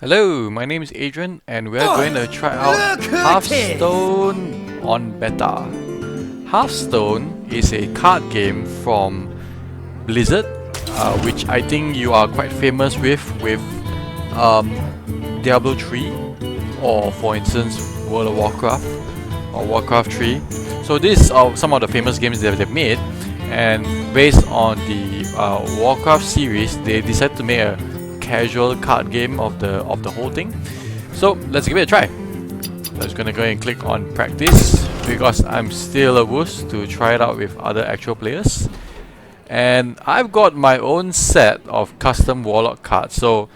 Hello, my name is Adrian and we're going to try out Hearthstone on beta. Hearthstone is a card game from Blizzard, which I think you are quite famous with Diablo 3 or for instance World of Warcraft or Warcraft 3. So these are some of the famous games that they've made, and based on the Warcraft series they decided to make a casual card game of the whole thing. So let's give it a try. I'm just gonna go and click on practice because I'm still a wuss to try it out with other actual players. And I've got my own set of custom warlock cards, so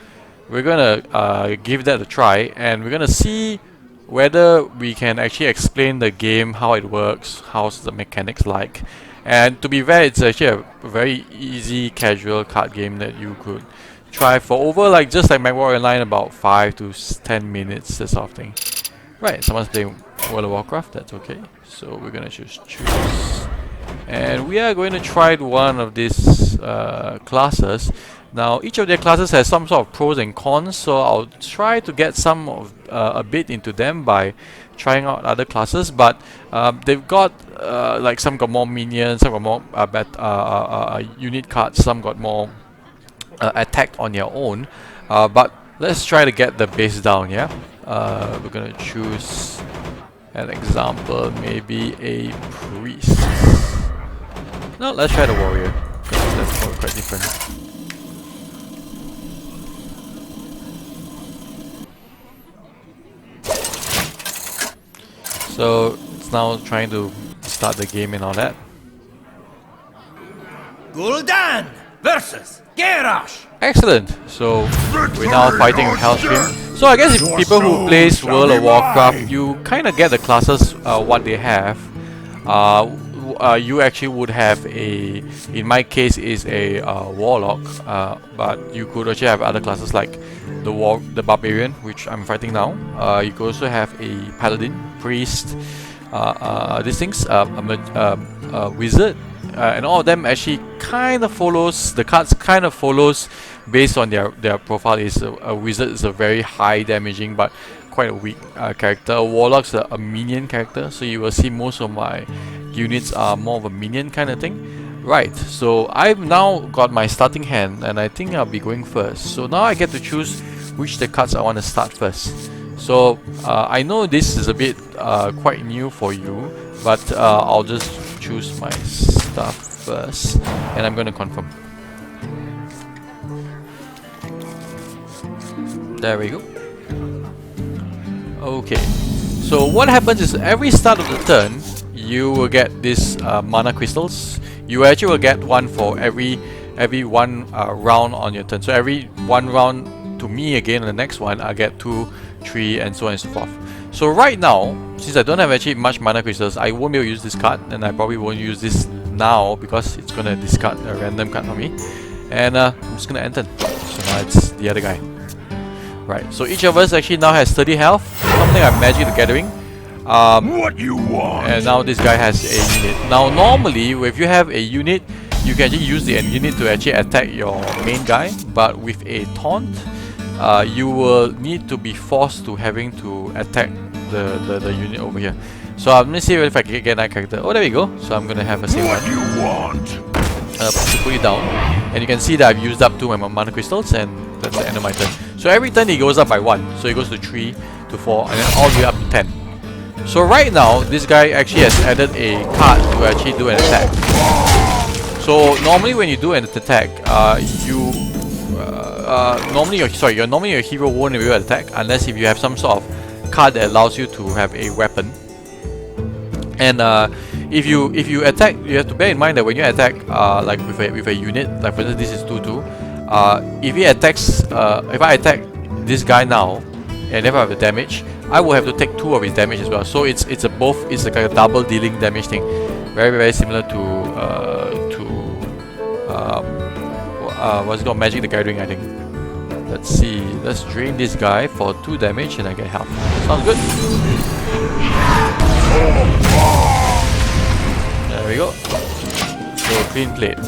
we're gonna give that a try, and we're gonna see whether we can actually explain the game, how it works, how's the mechanics like. And to be fair, it's actually a very easy casual card game that you could try for over just like my War Online, about 5 to 10 minutes, that sort of thing. Right, someone's playing World of Warcraft, that's okay. So we're gonna choose. And we are going to try one of these classes. Now each of their classes has some sort of pros and cons, so I'll try to get some of a bit into them by trying out other classes. But they've got like some got more minions, some got more unit cards, some got more attack on your own, but let's try to get the base down. Yeah, we're gonna choose an example, maybe a priest. No, let's try the warrior. That's quite different. So it's now trying to start the game and all that. Gul'dan versus Garrosh. Excellent. So we're now fighting with Hellstream. So I guess if people who plays World of Warcraft, you kind of get the classes what they have. You actually would have in my case is a warlock, but you could actually have other classes like the barbarian, which I'm fighting now. You could also have a paladin, priest, these things, a wizard. And all of them actually kind of follows, the cards kind of follows based on their profile. Is a wizard is a very high damaging but quite a weak character. A warlock's a minion character, so you will see most of my units are more of a minion kind of thing. Right, so I've now got my starting hand and I think I'll be going first. So now I get to choose which the cards I want to start first. So I know this is a bit quite new for you, but I'll just choose my stuff first and I'm going to confirm. There we go. Okay, so what happens is every start of the turn you will get this mana crystals. You actually will get one for every one round on your turn. So every one round to me again, the next one I get 2, 3 and so on and so forth. So right now, since I don't have actually much mana crystals, I won't be able to use this card, and I probably won't use this now because it's gonna discard a random card for me. And I'm just gonna enter. So now it's the other guy. Right, so each of us actually now has 30 health, something like Magic the Gathering. What you want? And now this guy has a unit. Now normally, if you have a unit, you can actually use the unit to actually attack your main guy, but with a taunt, you will need to be forced to having to attack the unit over here. So I'm gonna see if I can get that character. Oh, there we go. So I'm gonna have a same one. What you want? To put it down, and you can see that I've used up 2 of my mana crystals, and that's the end of my turn. So every turn it goes up by 1. So it goes to 3, to 4, and then all the way up to 10. So right now, this guy actually has added a card to actually do an attack. So normally when you do an attack, normally your hero won't be able to attack unless if you have some sort of card that allows you to have a weapon. And if you attack, you have to bear in mind that when you attack like with a unit, like for instance this is 2/2. If he attacks, if I attack this guy now, and if I have the damage, I will have to take 2 of his damage as well. So it's like a double dealing damage thing. Very similar to what's it called, Magic the Gathering, I think. Let's see. Let's drain this guy for 2 damage and I get health. Sounds good. There we go. So clean plate.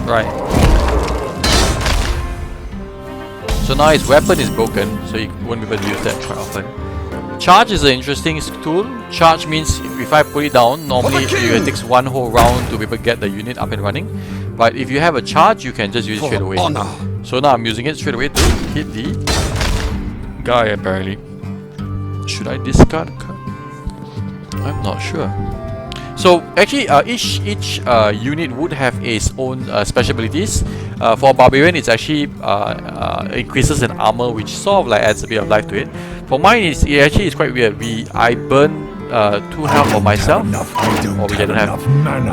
Right. So now his weapon is broken, so he won't be able to use that quite often. Charge is an interesting tool. Charge means if I put it down, normally it takes one whole round to be able to get the unit up and running. But if you have a charge, you can just use it straight away. So now I'm using it straight away to hit the guy apparently. Should I discard a card? I'm not sure. So actually each unit would have its own special abilities. For Barbarian it's actually increases in armor, which sort of like adds a bit of life to it. For mine it actually is quite weird. I burn 2 health for myself, or which I don't have.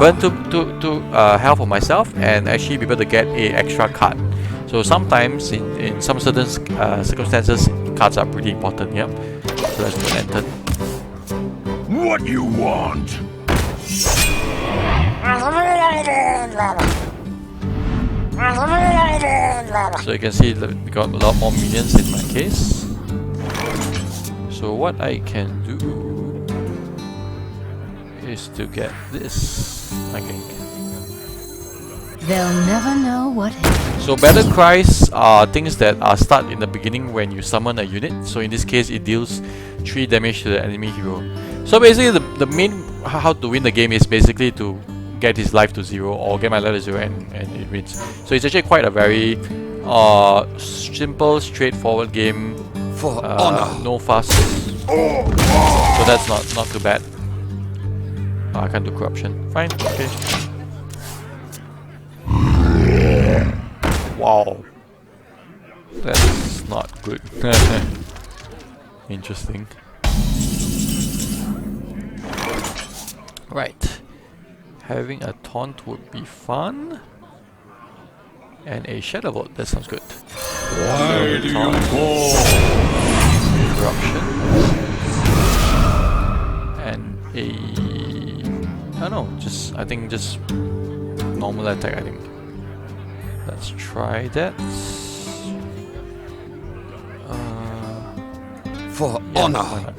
Burn 2 health for myself and actually be able to get a extra card. So sometimes in some certain circumstances cards are pretty important, yeah. So let's go and enter. What you want? So you can see that we got a lot more minions in my case. So what I can do is to get this, I think. They'll never know what hit. So battle cries are things that are start in the beginning when you summon a unit. So in this case it deals 3 damage to the enemy hero. So basically the main how to win the game is basically to get his life to 0 or get my life to 0 and it wins. So it's actually quite a very simple, straightforward game. For honor. No fuss. So that's not too bad. I can't do corruption. Fine, okay. Wow. That's not good. Interesting. Right. Having a taunt would be fun. And a shadow bolt, that sounds good. Why do you call? Corruption. And a... I don't know, I think just normal attack, I think. Let's try that. For yeah, honor.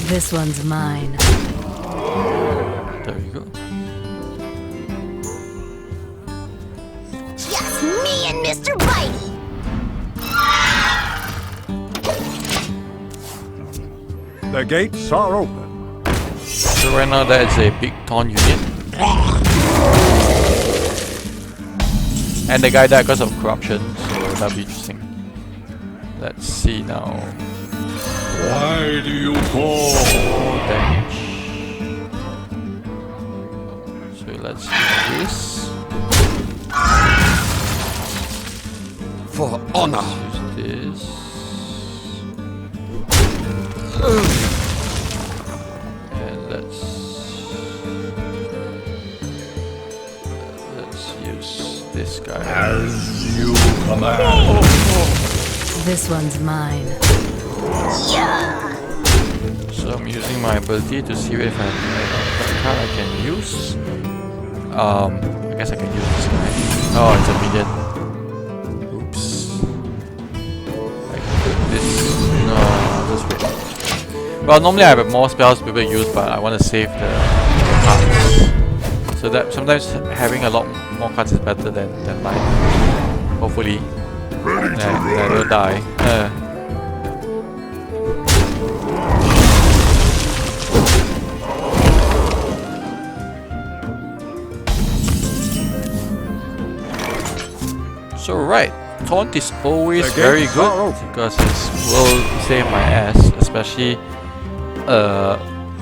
This one's mine. There we go. Just me and Mr. Bitey. The gates are open. So right now that is a big taunt unit. And the guy died because of corruption, so that'll be interesting. Let's see now. Why do you call? Damage. So let's use this. For honor. Use this. And let's use this guy. As you command. This one's mine. So I'm using my ability to see if I have a card I can use. I guess I can use this guy. Oh, it's a minion. Oops. I could this. No, just wait. Well, normally I have more spells to be able to use, but I want to save the cards. So that sometimes having a lot more cards is better than mine. Hopefully. I don't die. So right, taunt is always very good because it will save my ass, especially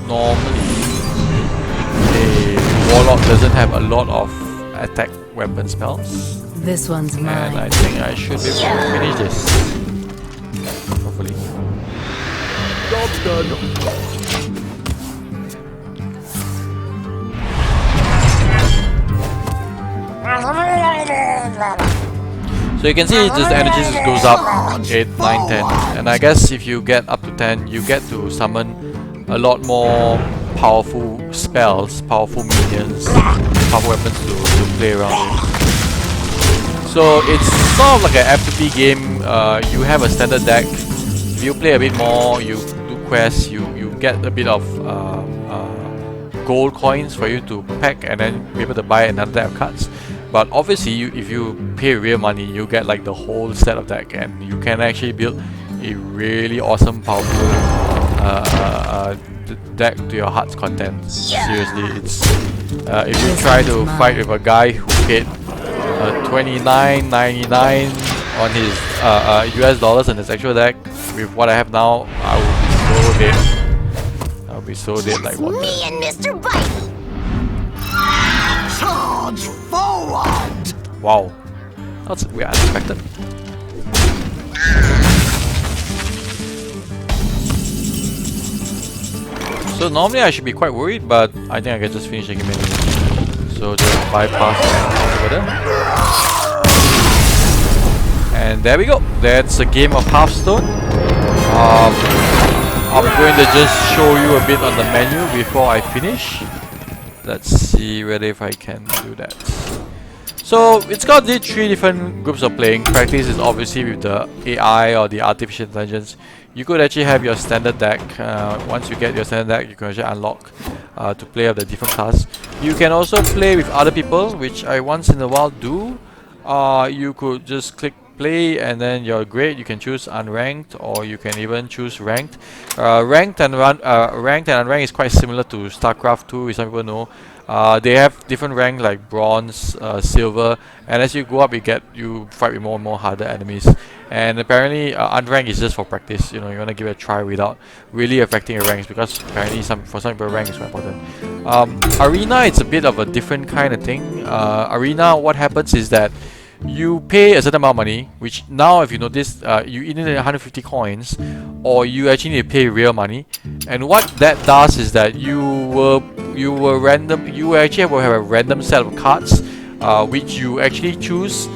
normally a warlock doesn't have a lot of attack weapon spells. This one's mine. And I think I should be able to finish this. Hopefully. Job's done. So you can see just the energy just goes up 8, 9, 10. And I guess if you get up to 10, you get to summon a lot more powerful spells, powerful minions, powerful weapons to play around with. So it's sort of like an FTP game. You have a standard deck. If you play a bit more, you do quests, you get a bit of gold coins for you to pack and then be able to buy another deck of cards. But obviously, if you pay real money, you get like the whole set of deck, and you can actually build a really awesome, powerful deck to your heart's content. Seriously, it's if you try to fight with a guy who paid $29.99 on his US dollars in his actual deck with what I have now, I would be so dead. I'll be so dead like what? Me and Mr. Bitey. Charge forward! Wow, that's weird, unexpected. So normally I should be quite worried, but I think I can just finish the game anyway. So just bypass over there. And there we go. That's a game of Hearthstone. I'm going to just show you a bit on the menu before I finish. Let's see whether if I can do that. So it's got the 3 different groups of playing. Practice is obviously with the AI or the artificial intelligence. You could actually have your standard deck. Once you get your standard deck, you can actually unlock to play of the different classes. You can also play with other people, which I once in a while do. You could just click play and then you're great. You can choose unranked, or you can even choose ranked. Ranked and unranked is quite similar to StarCraft 2, as some people know. They have different ranks like bronze, silver, and as you go up, you fight with more and more harder enemies. And apparently, unranked is just for practice. You know, you want to give it a try without really affecting your ranks, because apparently for some people, rank is quite important. Arena, it's a bit of a different kind of thing. Arena, what happens is that you pay a certain amount of money, which now, if you notice, you either need 150 coins, or you actually need to pay real money. And what that does is that you actually will have a random set of cards, which you actually choose,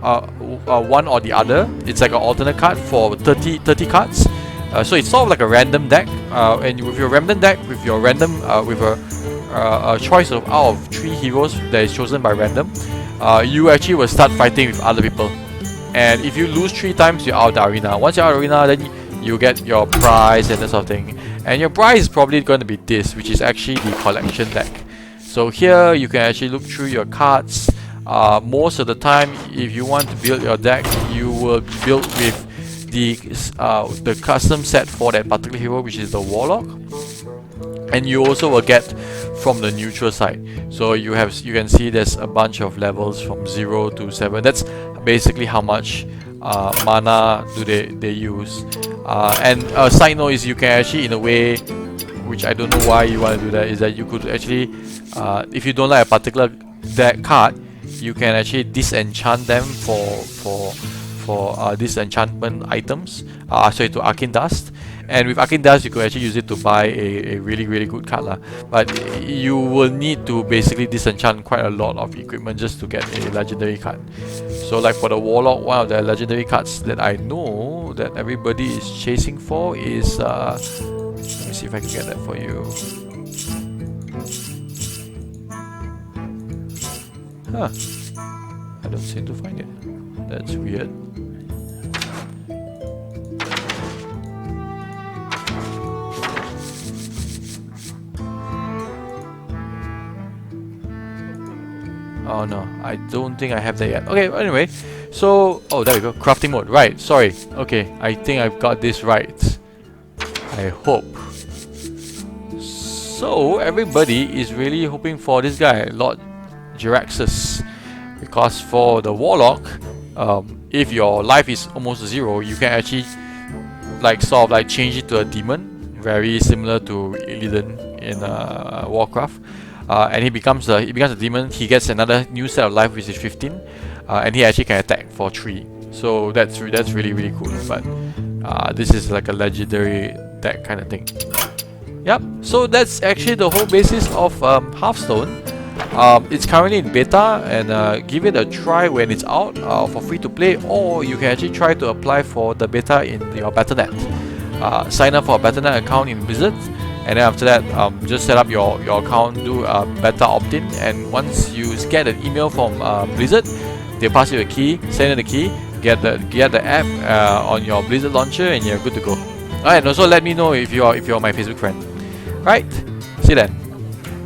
one or the other. It's like an alternate card for 30 cards. So it's sort of like a random deck, and with your random deck, with your random with a choice out of 3 heroes that is chosen by random, you actually will start fighting with other people. And if you lose 3 times, you're out of the arena. Once you're out of the arena, then you get your prize and that sort of thing. And your prize is probably going to be this, which is actually the collection deck. So here you can actually look through your cards. Most of the time, if you want to build your deck, you will build with the custom set for that particular hero, which is the Warlock. And you also will get from the neutral side. So you can see there's a bunch of levels from 0 to 7. That's basically how much mana do they use. And a side note is you can actually, in a way, which I don't know why you want to do that, is that you could actually, if you don't like a particular deck card, you can actually disenchant them for disenchantment items. Sorry, to Arcane Dust. And with Arcane Dust, you could actually use it to buy a really, really good card lah. But you will need to basically disenchant quite a lot of equipment just to get a legendary card. So like for the Warlock, one of the legendary cards that I know that everybody is chasing for is let me see if I can get that for you. Huh. I don't seem to find it. That's weird. Oh no, I don't think I have that yet. Okay, anyway, so oh, there we go, crafting mode. Right, sorry. Okay, I think I've got this right. I hope. So everybody is really hoping for this guy, Lord Jiraxxus, because for the Warlock, if your life is almost 0, you can actually sort of change it to a demon, very similar to Illidan in Warcraft. And he becomes a demon. He gets another new set of life, which is 15, and he actually can attack for 3. So that's really, really cool. But this is like a legendary deck kind of thing. Yep. So that's actually the whole basis of Hearthstone. It's currently in beta, and give it a try when it's out for free to play, or you can actually try to apply for the beta in your Battle.net. Sign up for a Battle.net account in Blizzard. And then after that, just set up your account, do a beta opt-in, and once you get an email from Blizzard, they'll pass you a key, send you the key, get the app on your Blizzard launcher, and you're good to go. Alright, and also let me know if you're my Facebook friend. Right, See you then.